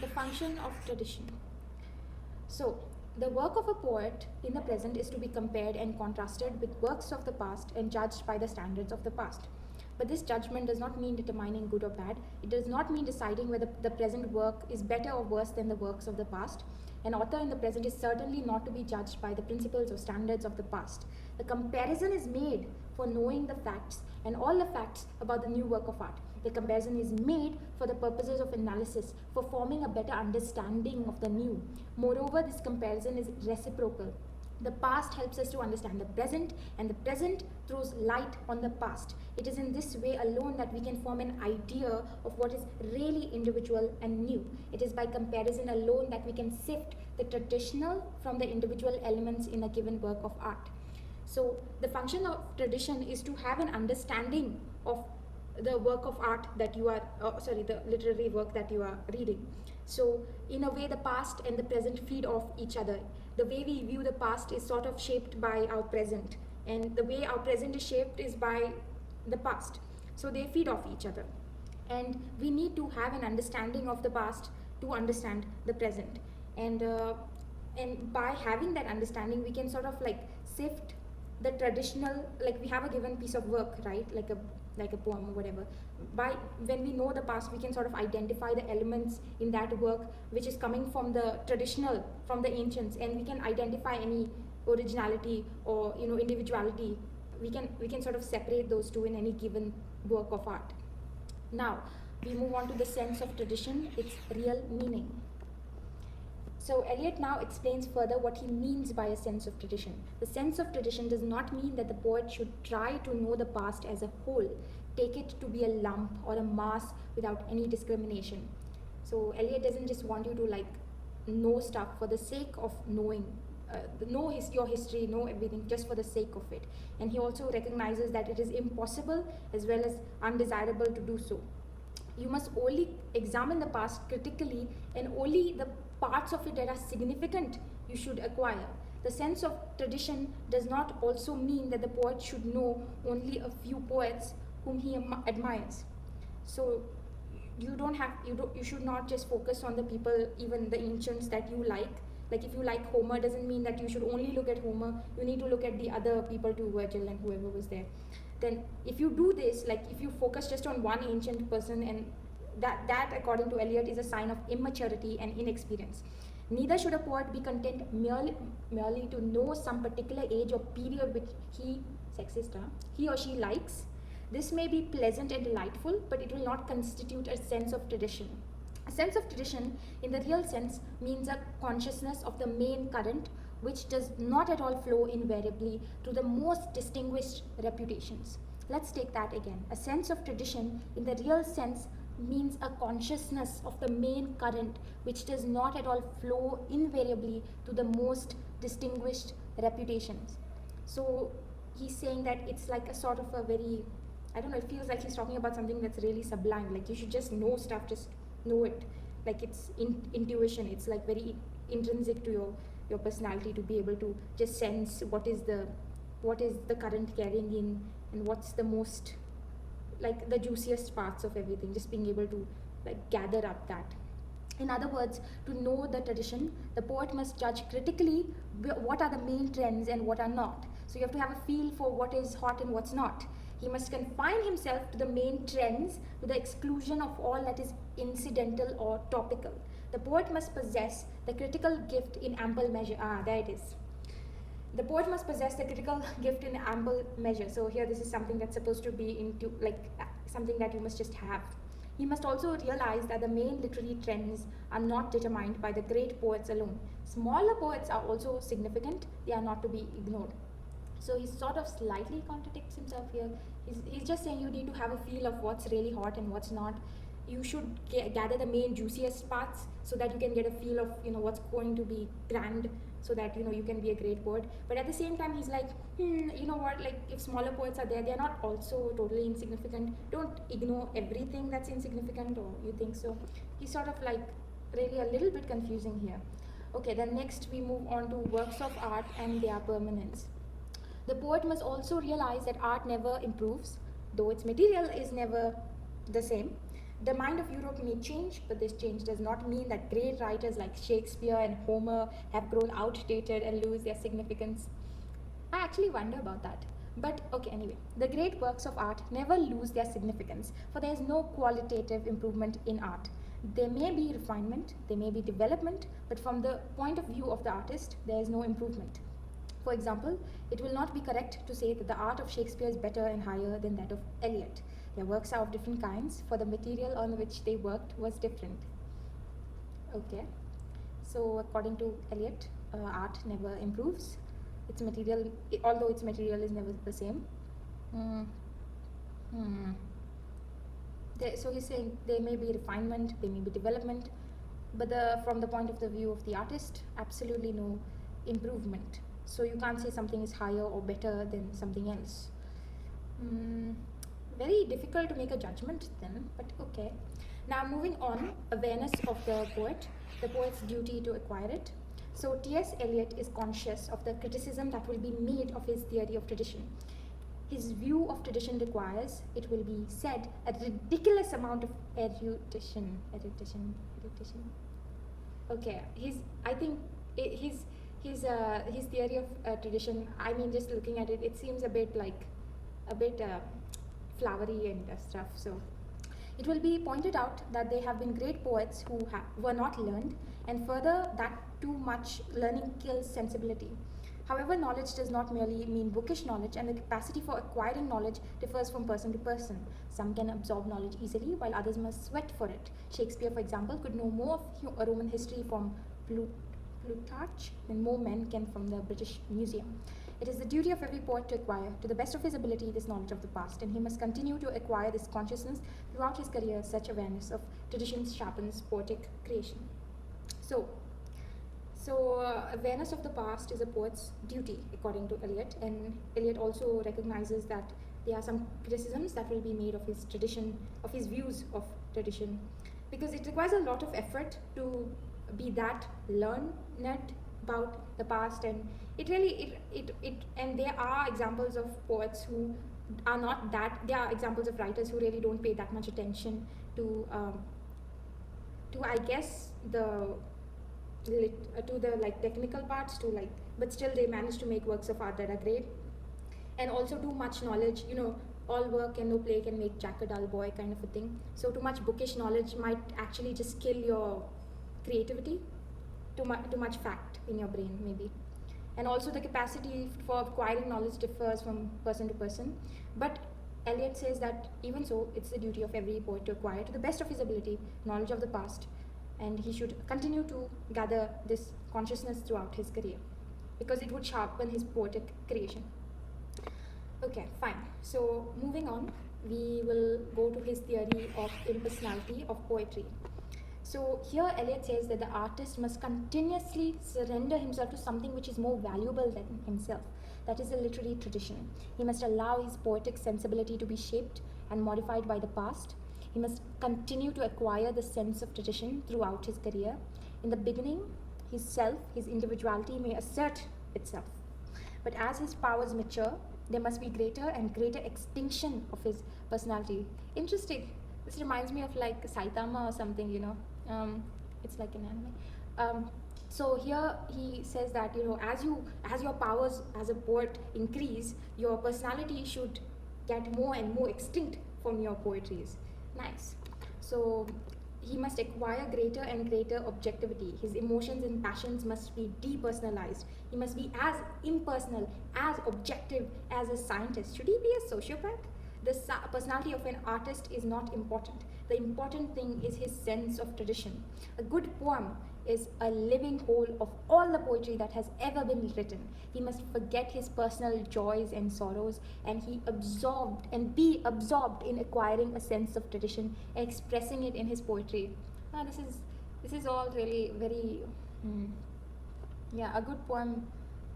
The function of tradition. So, the work of a poet in the present is to be compared and contrasted with works of the past and judged by the standards of the past. But this judgment does not mean determining good or bad. It does not mean deciding whether the present work is better or worse than the works of the past. An author in the present is certainly not to be judged by the principles or standards of the past. The comparison is made for knowing the facts and all the facts about the new work of art. The comparison is made for the purposes of analysis, for forming a better understanding of the new. Moreover, this comparison is reciprocal. The past helps us to understand the present, and the present throws light on the past. It is in this way alone that we can form an idea of what is really individual and new. It is by comparison alone that we can sift the traditional from the individual elements in a given work of art. So the function of tradition is to have an understanding of the work of art that you are, the literary work that you are reading. So in a way, the past and the present feed off each other. The way we view the past is sort of shaped by our present, and the way our present is shaped is by the past. So they feed off each other. And we need to have an understanding of the past to understand the present. And by having that understanding, we can sort of like sift the traditional, like we have a given piece of work, right? Like a poem or whatever. When we know the past, we can sort of identify the elements in that work which is coming from the traditional, from the ancients, and we can identify any originality or individuality. We can sort of separate those two in any given work of art. Now we move on to the sense of tradition, its real meaning. So Eliot now explains further what he means by a sense of tradition. The sense of tradition does not mean that the poet should try to know the past as a whole, take it to be a lump or a mass without any discrimination. So Eliot doesn't just want you to like know stuff for the sake of knowing, your history, know everything just for the sake of it. And he also recognizes that it is impossible as well as undesirable to do so. You must only examine the past critically, and only the parts of it that are significant you should acquire. The sense of tradition does not also mean that the poet should know only a few poets whom he admires. So you should not just focus on the people, even the ancients that you like. Like if you like Homer, doesn't mean that you should only look at Homer. You need to look at the other people too, Virgil and whoever was there. Then if you do this, like if you focus just on one ancient person, and that according to Eliot is a sign of immaturity and inexperience. Neither should a poet be content merely to know some particular age or period which he or she likes. This may be pleasant and delightful, but it will not constitute a sense of tradition. A sense of tradition in the real sense means a consciousness of the main current, which does not at all flow invariably to the most distinguished reputations. Let's take that again. A sense of tradition in the real sense means a consciousness of the main current, which does not at all flow invariably to the most distinguished reputations. So he's saying that it's like a sort of a very, I don't know, it feels like he's talking about something that's really sublime. Like you should just know stuff, just know it. Like it's intuition. It's like very intrinsic to your personality to be able to just sense what is the current carrying in, and what's the most, like the juiciest parts of everything, just being able to like gather up that. In other words, to know the tradition, the poet must judge critically what are the main trends and what are not. So you have to have a feel for what is hot and what's not. He must confine himself to the main trends to the exclusion of all that is incidental or topical. The poet must possess the critical gift in ample measure. There it is. The poet must possess the critical gift in ample measure. So here this is something that's supposed to be into like something that you must just have. He must also realize that the main literary trends are not determined by the great poets alone. Smaller poets are also significant. They are not to be ignored. So he sort of slightly contradicts himself here. He's just saying you need to have a feel of what's really hot and what's not. You should gather the main juiciest parts so that you can get a feel of what's going to be grand, so that you can be a great poet. But at the same time, he's like, you know what, like if smaller poets are there, they're not also totally insignificant. Don't ignore everything that's insignificant, or you think so. He's sort of like really a little bit confusing here. Okay, then next we move on to works of art and their permanence. The poet must also realize that art never improves, though its material is never the same. The mind of Europe may change, but this change does not mean that great writers like Shakespeare and Homer have grown outdated and lose their significance. I actually wonder about that. But okay, anyway, the great works of art never lose their significance, for there is no qualitative improvement in art. There may be refinement, there may be development, but from the point of view of the artist, there is no improvement. For example, it will not be correct to say that the art of Shakespeare is better and higher than that of Eliot. Their works are of different kinds, for the material on which they worked was different. Okay, so according to Eliot, art never improves. Its material, although its material is never the same. So he's saying there may be refinement, there may be development, but from the point of the view of the artist, absolutely no improvement. So you can't say something is higher or better than something else. Very difficult to make a judgment then, but okay. Now moving on, awareness of the poet's duty to acquire it. So T.S. Eliot is conscious of the criticism that will be made of his theory of tradition. His view of tradition requires, it will be said, a ridiculous amount of erudition. Okay, I think his theory of tradition, I mean, just looking at it, it seems a bit flowery and stuff. So it will be pointed out that there have been great poets who were not learned, and further that too much learning kills sensibility. However, knowledge does not merely mean bookish knowledge, and the capacity for acquiring knowledge differs from person to person. Some can absorb knowledge easily, while others must sweat for it. Shakespeare, for example, could know more of Roman history from Plutarch than more men can from the British Museum. It is the duty of every poet to acquire, to the best of his ability, this knowledge of the past, and he must continue to acquire this consciousness throughout his career. Such awareness of tradition sharpens poetic creation. So awareness of the past is a poet's duty, according to Eliot, and Eliot also recognizes that there are some criticisms that will be made of his tradition, of his views of tradition, because it requires a lot of effort to be that learned about the past, and and there are examples of poets who are not that. There are examples of writers who really don't pay that much attention to I guess to the like technical parts, but still they manage to make works of art that are great. And also too much knowledge, all work and no play can make Jack a dull boy kind of a thing. So too much bookish knowledge might actually just kill your creativity. Too much fact in your brain maybe. And also the capacity for acquiring knowledge differs from person to person. But Eliot says that even so, it's the duty of every poet to acquire, to the best of his ability, knowledge of the past, and he should continue to gather this consciousness throughout his career, because it would sharpen his poetic creation. Okay, fine. So moving on, we will go to his theory of impersonality of poetry. So here Eliot says that the artist must continuously surrender himself to something which is more valuable than himself. That is a literary tradition. He must allow his poetic sensibility to be shaped and modified by the past. He must continue to acquire the sense of tradition throughout his career. In the beginning, his individuality may assert itself. But as his powers mature, there must be greater and greater extinction of his personality. Interesting. This reminds me of like Saitama or something, it's like an anime. So here he says that, as your powers as a poet increase, your personality should get more and more extinct from your poetries. Nice. So he must acquire greater and greater objectivity. His emotions and passions must be depersonalized. He must be as impersonal, as objective as a scientist. Should he be a sociopath? The personality of an artist is not important. The important thing is his sense of tradition. A good poem is a living whole of all the poetry that has ever been written. He must forget his personal joys and sorrows, and be absorbed in acquiring a sense of tradition and expressing it in his poetry. This is all really very a good poem.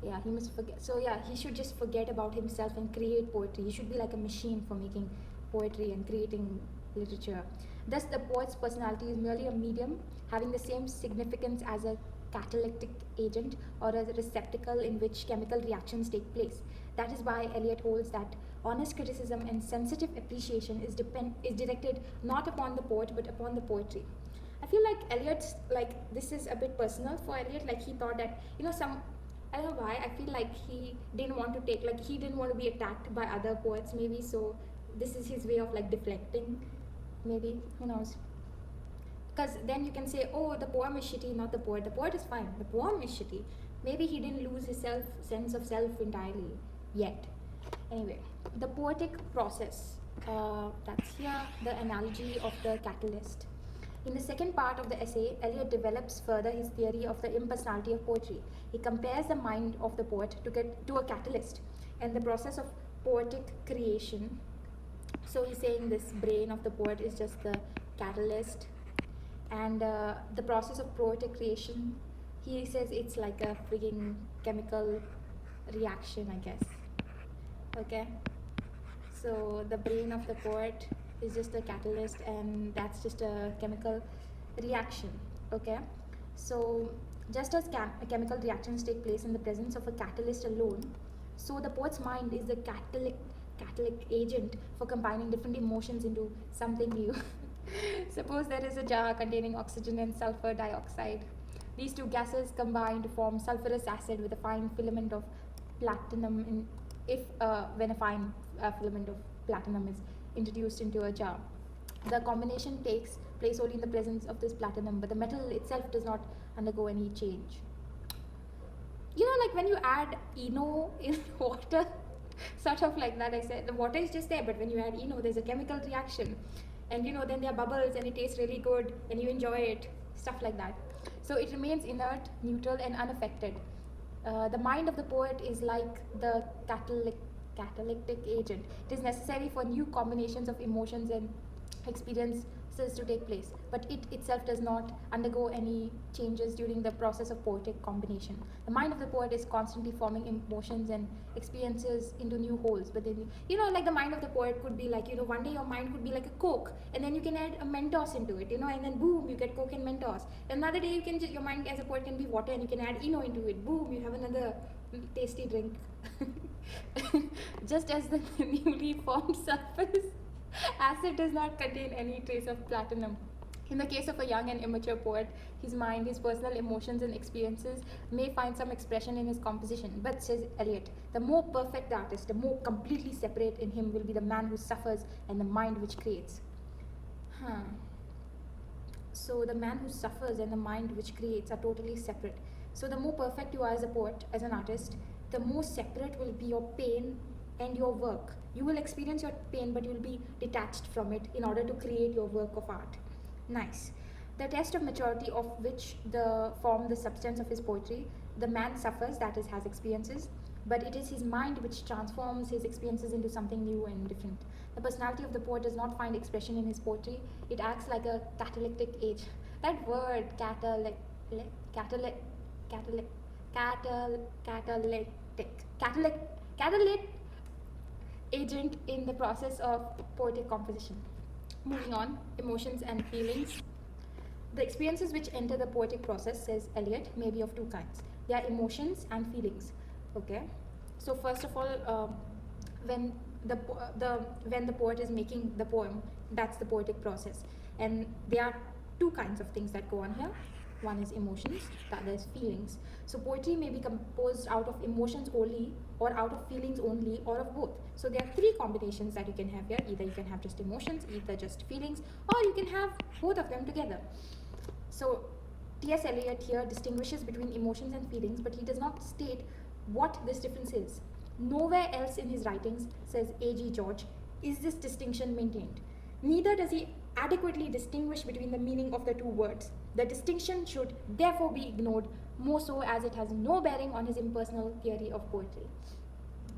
Yeah, he must forget. So yeah, he should just forget about himself and create poetry. He should be like a machine for making poetry and creating literature. Thus, the poet's personality is merely a medium having the same significance as a catalytic agent or a receptacle in which chemical reactions take place. That is why Eliot holds that honest criticism and sensitive appreciation is directed not upon the poet but upon the poetry. I feel like Eliot's, like, this is a bit personal for Eliot. Like, he thought that, I don't know why, I feel like he didn't want to take, like, he didn't want to be attacked by other poets, maybe, so this is his way of, like, deflecting, maybe, who knows. Because then you can say, oh, the poem is shitty, not the poet. The poet is fine, the poem is shitty. Maybe he didn't lose his sense of self entirely yet. Anyway, the poetic process, that's here, the analogy of the catalyst. In the second part of the essay, Eliot develops further his theory of the impersonality of poetry. He compares the mind of the poet to a catalyst and the process of poetic creation. So he's saying this brain of the poet is just the catalyst, and the process of poetic creation, he says it's like a frigging chemical reaction, I guess. Okay, so the brain of the poet is just a catalyst, and that's just a chemical reaction. Okay, so just as chemical reactions take place in the presence of a catalyst alone, so the poet's mind is the catalytic agent for combining different emotions into something new. Suppose there is a jar containing oxygen and sulfur dioxide. These two gases combine to form sulfurous acid with a fine filament of platinum when a fine filament of platinum is introduced into a jar. The combination takes place only in the presence of this platinum, but the metal itself does not undergo any change. Like when you add Eno in water, sort of like that. I said the water is just there, but when you add Eno, there's a chemical reaction, and then there are bubbles, and it tastes really good, and you enjoy it, stuff like that. So it remains inert, neutral, and unaffected. The mind of the poet is like the catalytic agent. It is necessary for new combinations of emotions and experiences to take place, but it itself does not undergo any changes during the process of poetic combination. The mind of the poet is constantly forming emotions and experiences into new wholes, but then like the mind of the poet could be like, one day your mind could be like a Coke, and then you can add a Mentos into it, and then boom, you get Coke and Mentos. Another day your mind as a poet can be water, and you can add Eno into it, boom, you have another tasty drink. Just as the newly formed surface acid does not contain any trace of platinum. In the case of a young and immature poet, his mind, his personal emotions and experiences may find some expression in his composition. But, says Eliot, the more perfect artist, the more completely separate in him will be the man who suffers and the mind which creates. So the man who suffers and the mind which creates are totally separate. So the more perfect you are as a poet, as an artist, the more separate will be your pain and your work. You will experience your pain, but you will be detached from it in order to create your work of art. Nice. The test of maturity of which form the substance of his poetry, the man suffers, that is, has experiences, but it is his mind which transforms his experiences into something new and different. The personality of the poet does not find expression in his poetry. It acts like a catalytic agent. That word, catalytic agent in the process of poetic composition. Moving on, emotions and feelings. The experiences which enter the poetic process, says Eliot, may be of two kinds. They are emotions and feelings. Okay. So first of all, when the poet is making the poem, that's the poetic process, and there are two kinds of things that go on here. One is emotions, the other is feelings. So poetry may be composed out of emotions only, or out of feelings only, or of both. So there are three combinations that you can have here. Either you can have just emotions, either just feelings, or you can have both of them together. So T.S. Eliot here distinguishes between emotions and feelings, but he does not state what this difference is. Nowhere else in his writings, says A.G. George, is this distinction maintained. Neither does he adequately distinguish between the meaning of the two words. The distinction should therefore be ignored, more so as it has no bearing on his impersonal theory of poetry.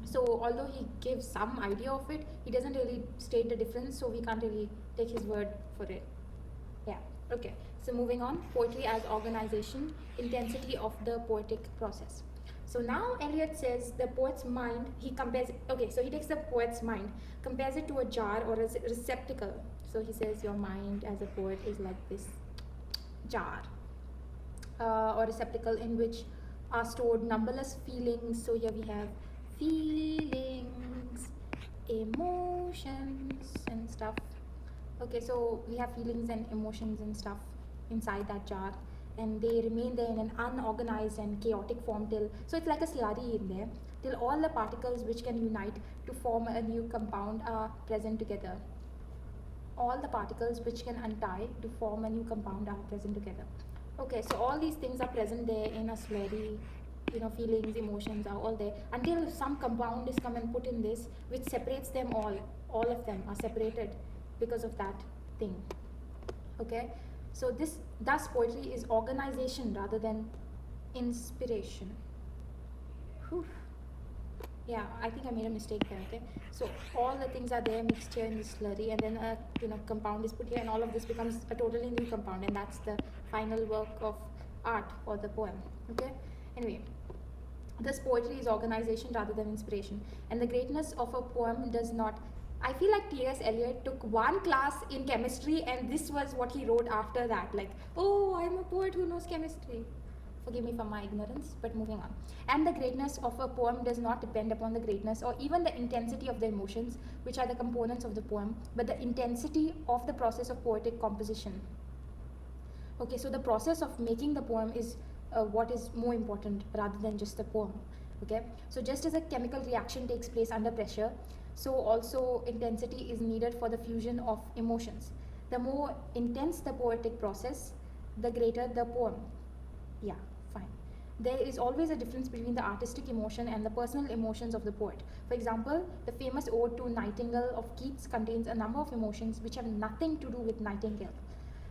So although he gives some idea of it, he doesn't really state the difference, so we can't really take his word for it. Yeah, okay. So moving on, poetry as organization, intensity of the poetic process. So now Eliot says the poet's mind, he takes the poet's mind, compares it to a jar or a receptacle. So he says your mind as a poet is like this jar or receptacle in which are stored numberless feelings. So here we have feelings, emotions and stuff. Okay, so we have feelings and emotions and stuff inside that jar, and they remain there in an unorganized and chaotic form till, so it's like a slurry in there, till all the particles which can unite to form a new compound are present together. All the particles which can untie to form a new compound are present together. Okay, so all these things are present there in a slurry. Feelings, emotions are all there until some compound is come and put in this, which separates them all. All of them are separated because of that thing. Okay, so thus poetry is organization rather than inspiration. Whew. Yeah, I think I made a mistake there. Okay, so all the things are there mixed here in this slurry, and then a compound is put here, and all of this becomes a totally new compound, and that's the final work of art or the poem. Okay, anyway, this poetry is organization rather than inspiration, and the greatness of a poem does not. I feel like T.S. Eliot took one class in chemistry, and this was what he wrote after that. Like, oh, I'm a poet who knows chemistry. Forgive me for my ignorance, but moving on. And the greatness of a poem does not depend upon the greatness or even the intensity of the emotions, which are the components of the poem, but the intensity of the process of poetic composition. Okay, so the process of making the poem is what is more important rather than just the poem. Okay, so just as a chemical reaction takes place under pressure, so also intensity is needed for the fusion of emotions. The more intense the poetic process, the greater the poem. Yeah, fine. There is always a difference between the artistic emotion and the personal emotions of the poet. For example, the famous Ode to Nightingale of Keats contains a number of emotions which have nothing to do with Nightingale.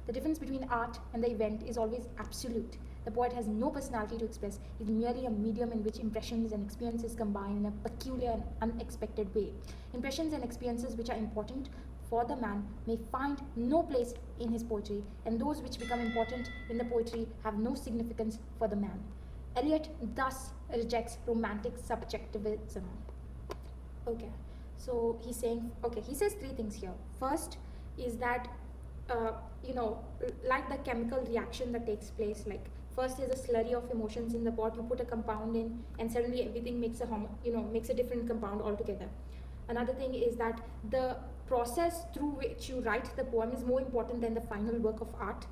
The difference between art and the event is always absolute. The poet has no personality to express, he is merely a medium in which impressions and experiences combine in a peculiar and unexpected way. Impressions and experiences which are important for the man may find no place in his poetry, and those which become important in the poetry have no significance for the man. Eliot thus rejects romantic subjectivism. Okay, so he's saying, okay, he says three things here. First is that, like the chemical reaction that takes place, like first is a slurry of emotions in the pot, you put a compound in, and suddenly everything makes a different compound altogether. Another thing is that the process through which you write the poem is more important than the final work of art.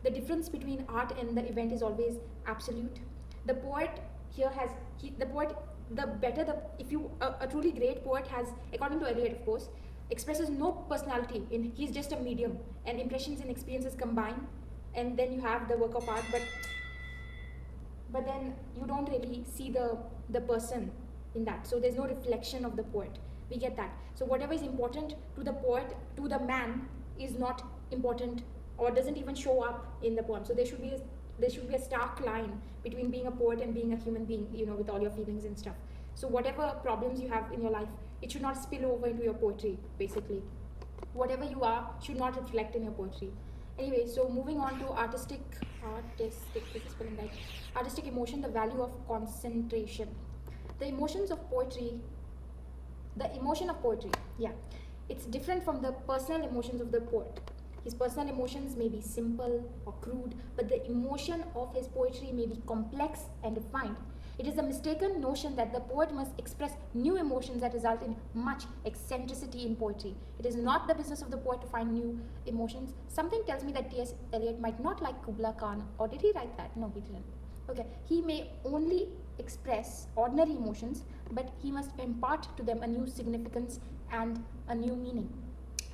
The difference between art and the event is always absolute. The poet here has, a truly great poet has, according to Eliot of course, expresses no personality, he's just a medium, and impressions and experiences combine, and then you have the work of art, but then you don't really see the person in that, so there's no reflection of the poet. We get that. So whatever is important to the poet, to the man, is not important or doesn't even show up in the poem. So there should be a stark line between being a poet and being a human being, with all your feelings and stuff. So whatever problems you have in your life, it should not spill over into your poetry, basically. Whatever you are should not reflect in your poetry. Anyway, so moving on to artistic emotion, the value of concentration. The emotion of poetry, it's different from the personal emotions of the poet. His personal emotions may be simple or crude, but the emotion of his poetry may be complex and refined. It is a mistaken notion that the poet must express new emotions that result in much eccentricity in poetry. It is not the business of the poet to find new emotions. Something tells me that T.S. Eliot might not like Kubla Khan, or did he write that? No, he didn't. Okay, he may only express ordinary emotions, but he must impart to them a new significance and a new meaning.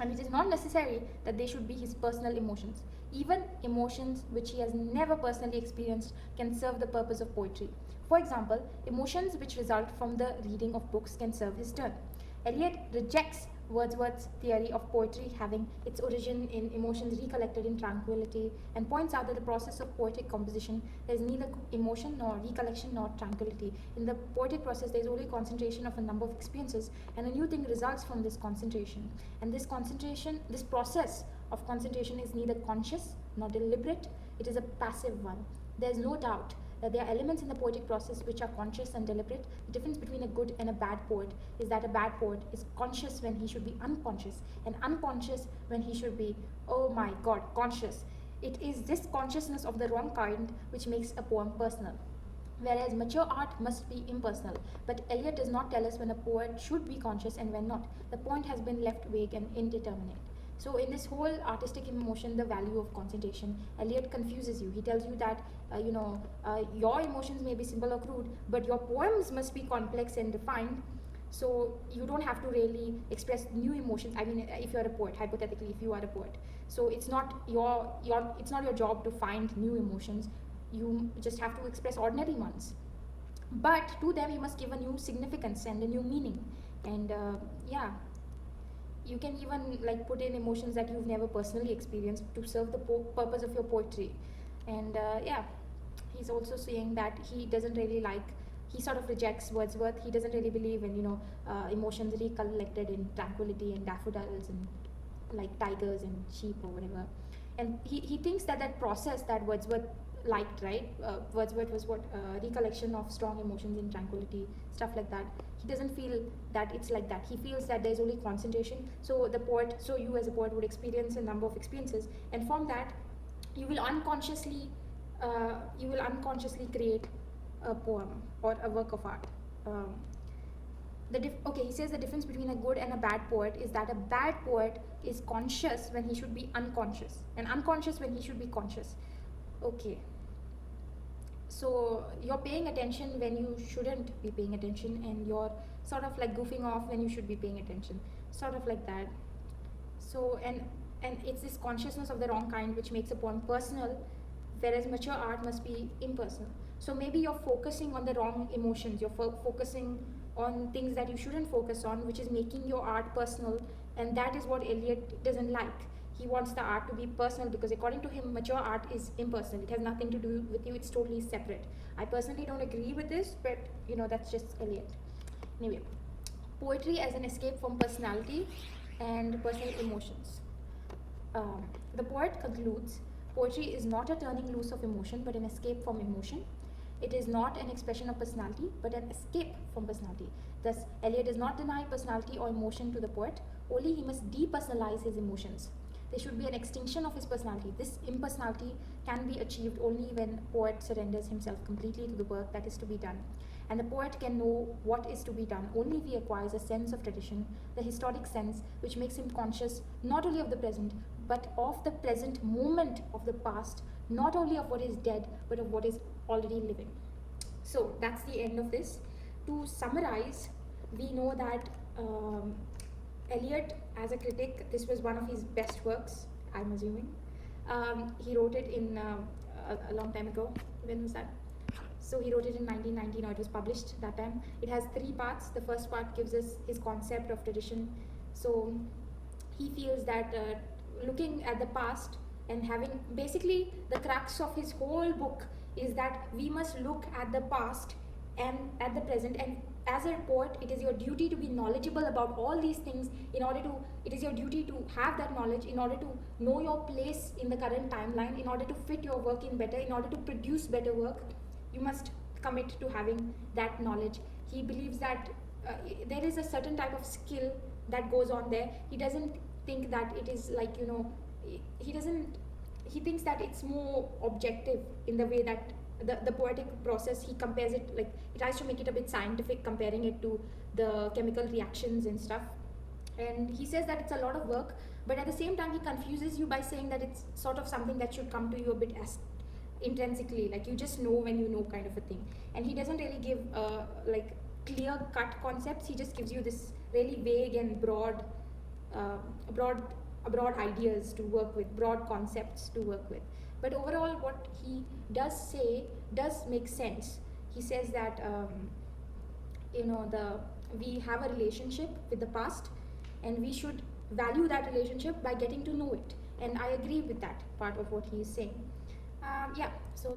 And it is not necessary that they should be his personal emotions. Even emotions which he has never personally experienced can serve the purpose of poetry. For example, emotions which result from the reading of books can serve his turn. Eliot rejects Wordsworth's theory of poetry having its origin in emotions recollected in tranquility, and points out that the process of poetic composition, there is neither emotion nor recollection nor tranquility. In the poetic process, there is only concentration of a number of experiences, and a new thing results from this concentration. And this process of concentration is neither conscious nor deliberate, it is a passive one. There is no doubt that there are elements in the poetic process which are conscious and deliberate. The difference between a good and a bad poet is that a bad poet is conscious when he should be unconscious, and unconscious when he should be, oh my god, conscious. It is this consciousness of the wrong kind which makes a poem personal. whereas mature art must be impersonal. But Eliot does not tell us when a poet should be conscious and when not. The point has been left vague and indeterminate. So, in this whole artistic emotion, the value of concentration, Eliot confuses you. He tells you that, your emotions may be simple or crude, but your poems must be complex and defined. So, you don't have to really express new emotions. I mean, if you're a poet, hypothetically, if you are a poet. So, it's not it's not your job to find new emotions. You just have to express ordinary ones, but to them you must give a new significance and a new meaning. And yeah, you can even like put in emotions that you've never personally experienced to serve the purpose of your poetry. And yeah, he's also saying that he doesn't really like, he sort of rejects Wordsworth. He doesn't really believe in, emotions recollected in tranquility and daffodils and like tigers and sheep or whatever. And he thinks that that process that Wordsworth liked, right? Wordsworth was what, recollection of strong emotions in tranquility, stuff like that. He doesn't feel that it's like that. He feels that there's only concentration. So the poet, so you as a poet would experience a number of experiences, and from that, you will unconsciously, create a poem or a work of art. Um, okay, he says the difference between a good and a bad poet is that a bad poet is conscious when he should be unconscious, and unconscious when he should be conscious. Okay, so you're paying attention when you shouldn't be paying attention, and you're sort of like goofing off when you should be paying attention, sort of like that. So and it's this consciousness of the wrong kind which makes a poem personal, whereas mature art must be impersonal. So maybe you're focusing on the wrong emotions, you're focusing on things that you shouldn't focus on, which is making your art personal. And that is what Eliot doesn't like. He wants the art to be personal because according to him, mature art is impersonal. It has nothing to do with you, it's totally separate. I personally don't agree with this, but that's just Eliot. Anyway, poetry as an escape from personality and personal emotions. The poet concludes, poetry is not a turning loose of emotion but an escape from emotion. It is not an expression of personality but an escape from personality. Thus, Eliot does not deny personality or emotion to the poet, only he must depersonalize his emotions. There should be an extinction of his personality. This impersonality can be achieved only when poet surrenders himself completely to the work that is to be done. And the poet can know what is to be done only if he acquires a sense of tradition, the historic sense which makes him conscious not only of the present, but of the present moment of the past, not only of what is dead, but of what is already living. So that's the end of this. To summarize, we know that Eliot, as a critic, this was one of his best works, I'm assuming. He wrote it in a long time ago. When was that? So he wrote it in 1919, or it was published that time. It has 3 parts. The first part gives us his concept of tradition. So he feels that looking at the past and having, basically the crux of his whole book is that we must look at the past and at the present, and as a poet it is your duty to be knowledgeable about all these things. It is your duty to have that knowledge in order to know your place in the current timeline, in order to fit your work in better, in order to produce better work. You must commit to having that knowledge. He believes that there is a certain type of skill that goes on there. He doesn't think that it is like, he thinks that it's more objective in the way that the poetic process, he compares it, like he tries to make it a bit scientific, comparing it to the chemical reactions and stuff. And he says that it's a lot of work, but at the same time he confuses you by saying that it's sort of something that should come to you a bit as intrinsically, like you just know when you know, kind of a thing. And he doesn't really give like clear cut concepts. He just gives you this really vague and broad ideas to work with, broad concepts to work with. But overall, what he does say does make sense. He says that we have a relationship with the past, and we should value that relationship by getting to know it. And I agree with that part of what he is saying. Yeah, so